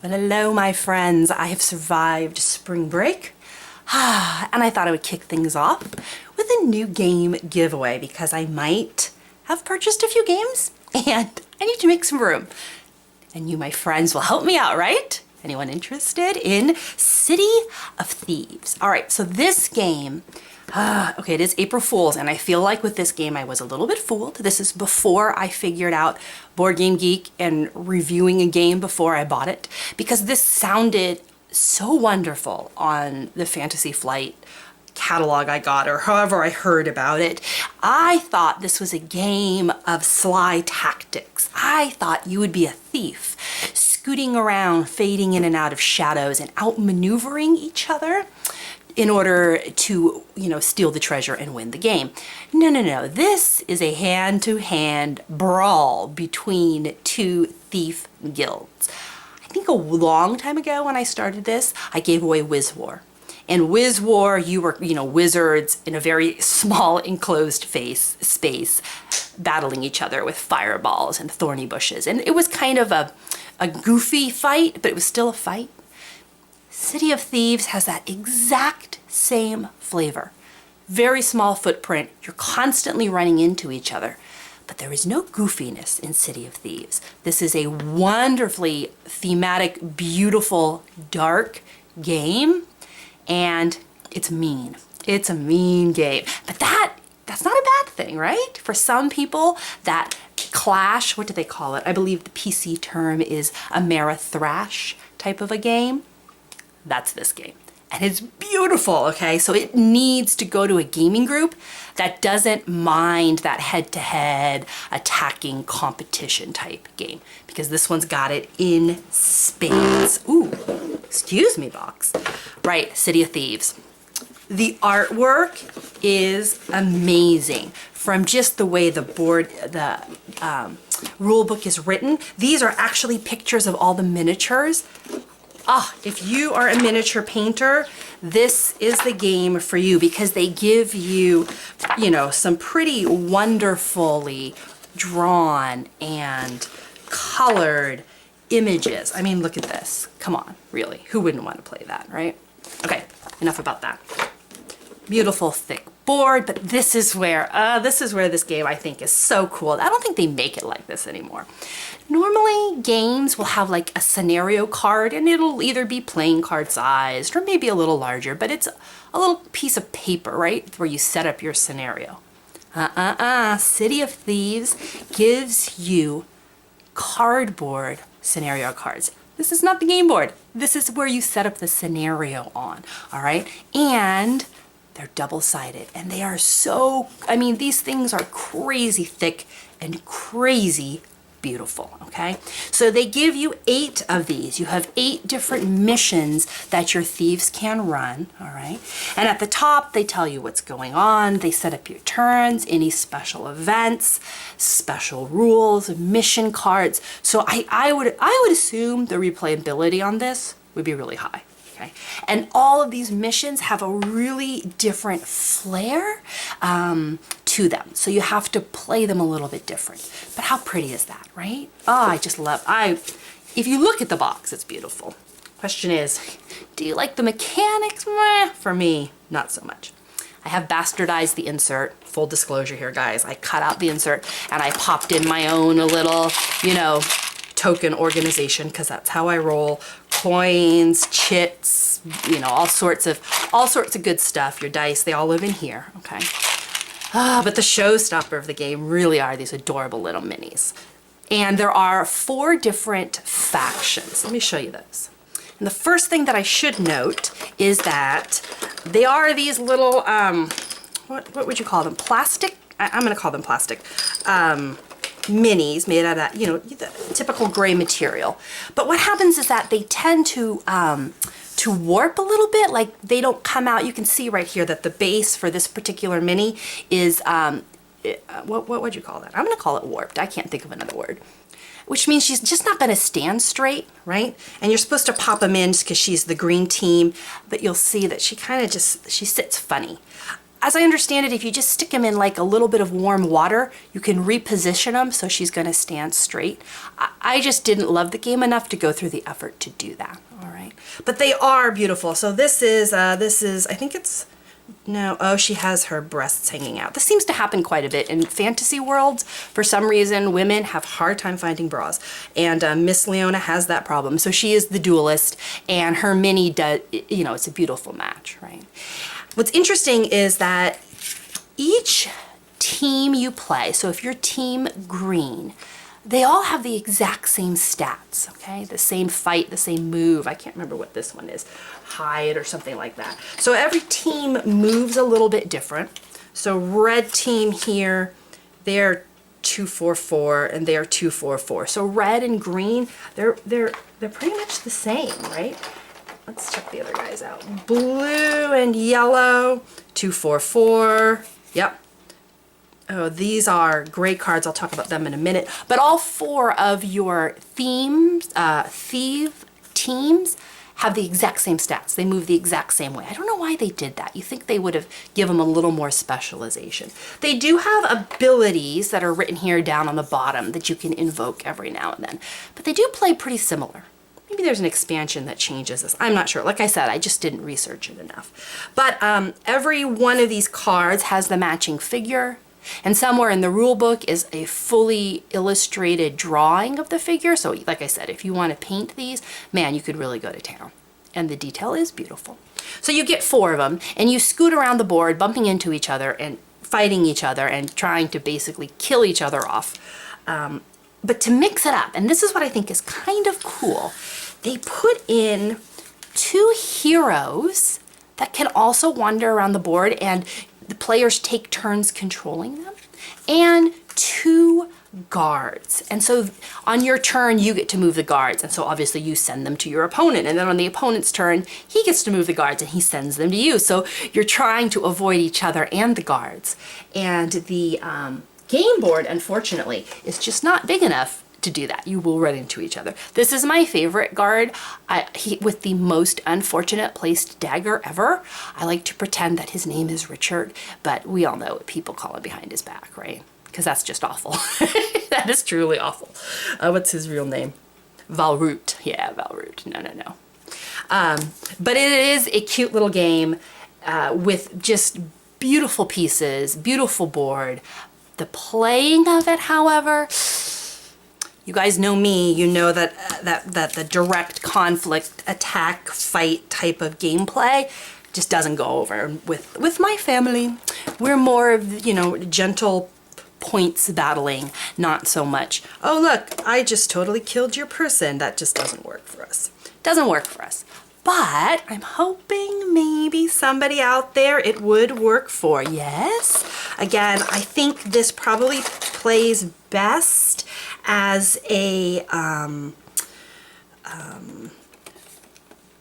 Well, hello, my friends. I have survived spring break, and I thought I would kick things off with a new game giveaway because I might have purchased a few games and I need to make some room. And you, my friends, will help me out, right? Anyone interested in City of Thieves? All right, so this game, okay, it is April Fool's, and I feel like with this game I was a little bit fooled. This is before I figured out Board Game Geek and reviewing a game before I bought it, because this sounded so wonderful on the Fantasy Flight catalog I got, or however I heard about it. I thought this was a game of sly tactics. I thought you would be a thief, scooting around, fading in and out of shadows and outmaneuvering each other in order to, steal the treasure and win the game. No. This is a hand-to-hand brawl between two thief guilds. I think a long time ago when I started this, I gave away Wiz War. In Wiz War, you were, wizards in a very small enclosed space battling each other with fireballs and thorny bushes. And it was kind of a goofy fight, but it was still a fight. City of Thieves has that exact same flavor. Very small footprint. You're constantly running into each other. But there is no goofiness in City of Thieves. This is a wonderfully thematic, beautiful, dark game. And it's mean. It's a mean game. But that's not a bad thing, right? For some people, that clash, what do they call it? I believe the PC term is Amerithrash type of a game. That's this game. And it's beautiful, okay? So it needs to go to a gaming group that doesn't mind that head-to-head attacking competition type game, because this one's got it in spades. Ooh, excuse me, box. Right, City of Thieves. The artwork is amazing. From just the way the rule book is written, these are actually pictures of all the miniatures. If you are a miniature painter, this is the game for you, because they give you, some pretty wonderfully drawn and colored images. I mean, look at this. Come on, really. Who wouldn't want to play that, right? Okay, enough about that. Beautiful, thick board, but this is where this game I think is so cool. I don't think they make it like this anymore. Normally, games will have like a scenario card, and it'll either be playing card sized or maybe a little larger, but it's a little piece of paper, right, where you set up your scenario. City of Thieves gives you cardboard scenario cards. This is not the game board. This is where you set up the scenario on, all right? And they're double-sided, and they are these things are crazy thick and crazy beautiful, okay? So they give you 8 of these. You have 8 different missions that your thieves can run, all right? And at the top, they tell you what's going on. They set up your turns, any special events, special rules, mission cards. So I would assume the replayability on this would be really high. Okay. And all of these missions have a really different flair to them. So you have to play them a little bit different. But how pretty is that, right? I just love, if you look at the box, it's beautiful. Question is, do you like the mechanics? Meh, for me, not so much. I have bastardized the insert. Full disclosure here, guys. I cut out the insert and I popped in my own little, token organization, because that's how I roll. Coins, chits, all sorts of good stuff. Your dice, they all live in here, okay? But the showstopper of the game really are these adorable little minis. And there are 4 different factions. Let me show you those. And the first thing that I should note is that they are these little, what would you call them? Plastic? I'm gonna call them plastic. Minis made out of, the typical gray material. But what happens is that they tend to warp a little bit, like they don't come out. You can see right here that the base for this particular mini is, what would you call that? I'm gonna call it warped. I can't think of another word. Which means she's just not gonna stand straight, right? And you're supposed to pop them in because she's the green team, but you'll see that she kind of she sits funny. as I understand it, if you just stick them in like a little bit of warm water, you can reposition them so she's going to stand straight. I just didn't love the game enough to go through the effort to do that. All right, but they are beautiful. So this is I think it's, no, oh, she has her breasts hanging out. This seems to happen quite a bit in fantasy worlds. For some reason, women have a hard time finding bras, and Miss Leona has that problem. So she is the duelist, and her mini does, you know, it's a beautiful match, right? What's interesting is that each team you play, so if you're team green, they all have the exact same stats, okay? The same fight, the same move. I can't remember what this one is, hide or something like that. So every team moves a little bit different. So red team here, they're 2-4-4 and they're 2-4-4. So red and green, they're pretty much the same, right? Let's check the other guys out. Blue and yellow, 2-4-4. Yep. Oh, these are great cards. I'll talk about them in a minute. But all four of your themes, thief teams have the exact same stats. They move the exact same way. I don't know why they did that. You think they would have given them a little more specialization. They do have abilities that are written here down on the bottom that you can invoke every now and then. But they do play pretty similar. Maybe there's an expansion that changes this. I'm not sure. Like I said, I just didn't research it enough. But every one of these cards has the matching figure. And somewhere in the rule book is a fully illustrated drawing of the figure. So like I said, if you want to paint these, man, you could really go to town. And the detail is beautiful. So you get 4 of them and you scoot around the board, bumping into each other and fighting each other and trying to basically kill each other off. But to mix it up, and this is what I think is kind of cool, they put in 2 heroes that can also wander around the board, and the players take turns controlling them, and 2 guards. And so on your turn, you get to move the guards. And so obviously you send them to your opponent. And then on the opponent's turn, he gets to move the guards and he sends them to you. So you're trying to avoid each other and the guards. And the game board, unfortunately, is just not big enough to do that. You will run into each other. This is my favorite guard, with the most unfortunate placed dagger ever. I like to pretend that his name is Richard, but we all know what people call him behind his back, right? Because that's just awful. That is truly awful. What's his real name? Valroot. Yeah, Valroot. No. But it is a cute little game with just beautiful pieces, beautiful board. The playing of it, however, you guys know me, you know that the direct conflict, attack, fight type of gameplay just doesn't go over with my family. We're more of, you know, gentle points battling, not so much, oh look, I just totally killed your person. That just doesn't work for us. Doesn't work for us. But I'm hoping maybe somebody out there it would work for. Yes. Again, I think this probably plays best as a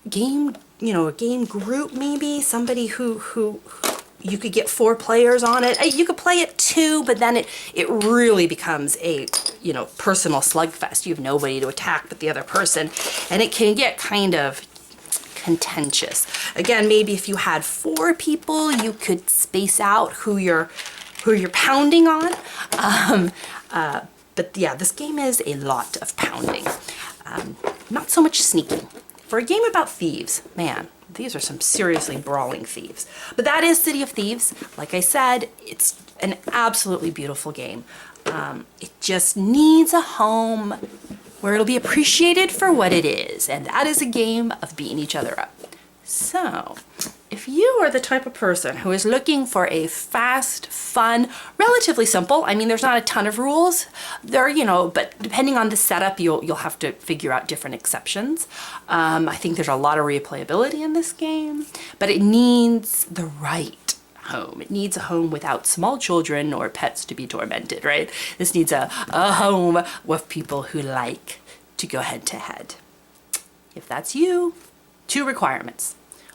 game, you know, a game group maybe. Somebody who you could get 4 players on it. You could play it 2, but then it really becomes a, you know, personal slugfest. You have nobody to attack but the other person, and it can get kind of contentious. Again, maybe if you had 4 people, you could space out who you're pounding on. But yeah, this game is a lot of pounding. Not so much sneaking. For a game about thieves, man, these are some seriously brawling thieves. But that is City of Thieves. Like I said, it's an absolutely beautiful game. It just needs a home where it'll be appreciated for what it is, and that is a game of beating each other up. So, if you are the type of person who is looking for a fast, fun, relatively simple, I mean, there's not a ton of rules there, you know, but depending on the setup, you'll have to figure out different exceptions. I think there's a lot of replayability in this game, but it needs the right home. It needs a home without small children or pets to be tormented, right? This needs a home with people who like to go head to head. If that's you, 2 requirements.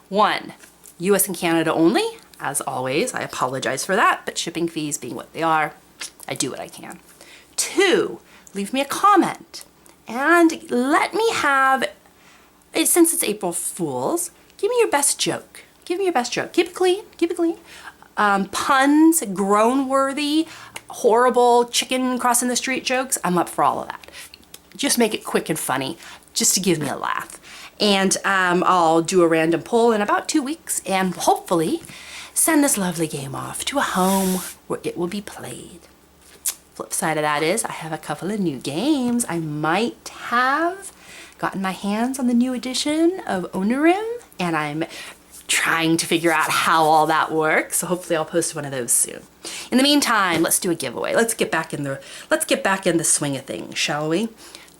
1, US and Canada only. As always, I apologize for that, but shipping fees being what they are, I do what I can. 2, leave me a comment and let me have, since it's April Fool's, give me your best joke. Give me your best joke. Keep it clean, keep it clean. puns, groan-worthy, horrible chicken crossing the street jokes, I'm up for all of that. Just make it quick and funny, just to give me a laugh. And I'll do a random poll in about 2 weeks and hopefully send this lovely game off to a home where it will be played. Flip side of that is I have a couple of new games. I might have gotten my hands on the new edition of Onirim, and I'm trying to figure out how all that works. So hopefully I'll post one of those soon. In the meantime, let's do a giveaway. Let's get back in the swing of things, shall we?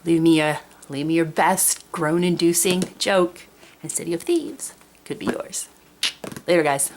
Leave me your best groan-inducing joke, and City of Thieves could be yours. Later, guys.